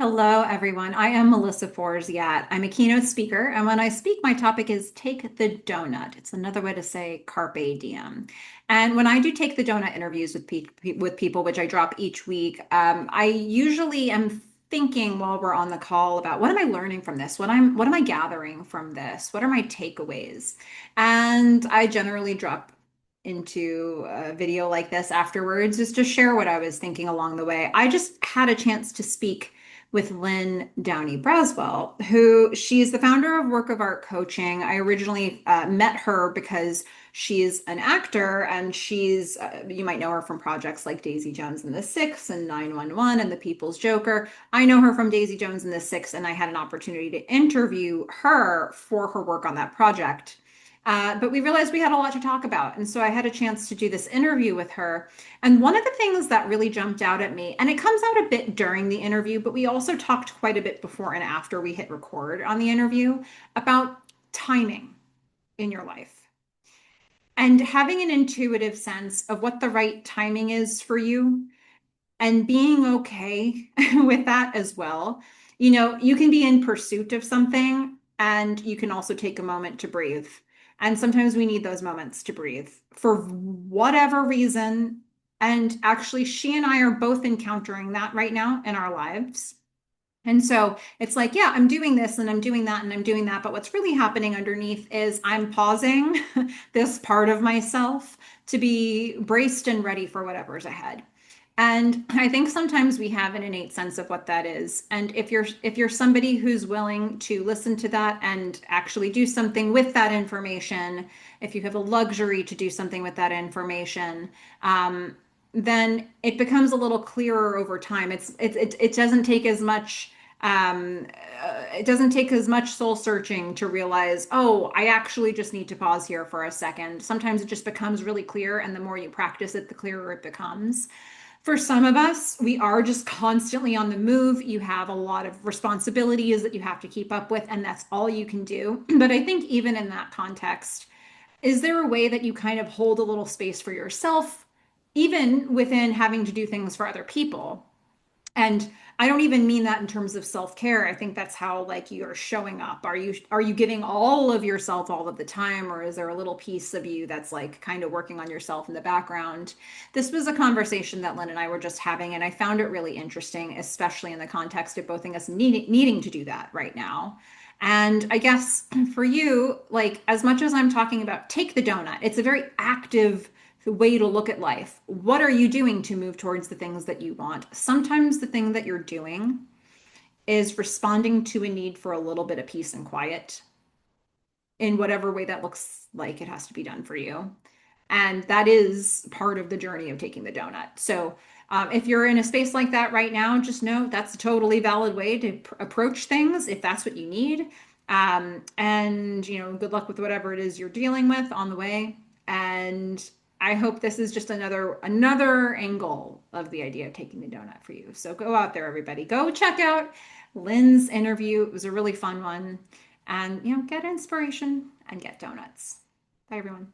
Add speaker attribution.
Speaker 1: Hello, everyone. I am Melissa Forziat. I'm a keynote speaker, and when I speak, my topic is Take the Doughnut. It's another way to say Carpe Diem. And when I do Take the Doughnut interviews with people, which I drop each week, I usually am thinking while we're on the call about what am I learning from this? What am I gathering from this? What are my takeaways? And I generally drop into a video like this afterwards just to share what I was thinking along the way. I just had a chance to speak with Lynn Downey Braswell, who she's the founder of Work of Art Coaching. I originally met her because she's an actor and you might know her from projects like Daisy Jones and the Six and 911 and The People's Joker. I know her from Daisy Jones and the Six, and I had an opportunity to interview her for her work on that project. But we realized we had a lot to talk about. And so I had a chance to do this interview with her. And one of the things that really jumped out at me, and it comes out a bit during the interview, but we also talked quite a bit before and after we hit record on the interview about timing in your life and having an intuitive sense of what the right timing is for you and being okay with that as well. You know, you can be in pursuit of something and you can also take a moment to breathe. And sometimes we need those moments to breathe for whatever reason. And actually, she and I are both encountering that right now in our lives. And so it's like, yeah, I'm doing this and I'm doing that and I'm doing that. But what's really happening underneath is I'm pausing this part of myself to be braced and ready for whatever's ahead. And I think sometimes we have an innate sense of what that is. And if you're somebody who's willing to listen to that and actually do something with that information, if you have the luxury to do something with that information, then it becomes a little clearer over time. It doesn't take as much it doesn't take as much soul searching to realize, oh, I actually just need to pause here for a second. Sometimes it just becomes really clear, and the more you practice it, the clearer it becomes. For some of us, we are just constantly on the move. You have a lot of responsibilities that you have to keep up with, and that's all you can do. But I think even in that context, is there a way that you kind of hold a little space for yourself, even within having to do things for other people? And I don't even mean that in terms of self-care. I think that's how like you're showing up. Are you giving all of yourself all of the time, or is there a little piece of you that's like kind of working on yourself in the background? This was a conversation that Lynn and I were just having, and I found it really interesting, especially in the context of both of us needing to do that right now. And I guess for you, like as much as I'm talking about take the donut, it's a very active way to look at life. What are you doing to move towards the things that you want? Sometimes the thing that you're doing is responding to a need for a little bit of peace and quiet in whatever way that looks like it has to be done for you. And that is part of the journey of taking the donut. So if you're in a space like that right now, just know that's a totally valid way to approach things if that's what you need. And you know, good luck with whatever it is you're dealing with on the way. And I hope this is just another angle of the idea of taking the donut for you. So go out there, everybody. Go check out Lynn's interview. It was a really fun one. And you know, get inspiration and get donuts. Bye, everyone.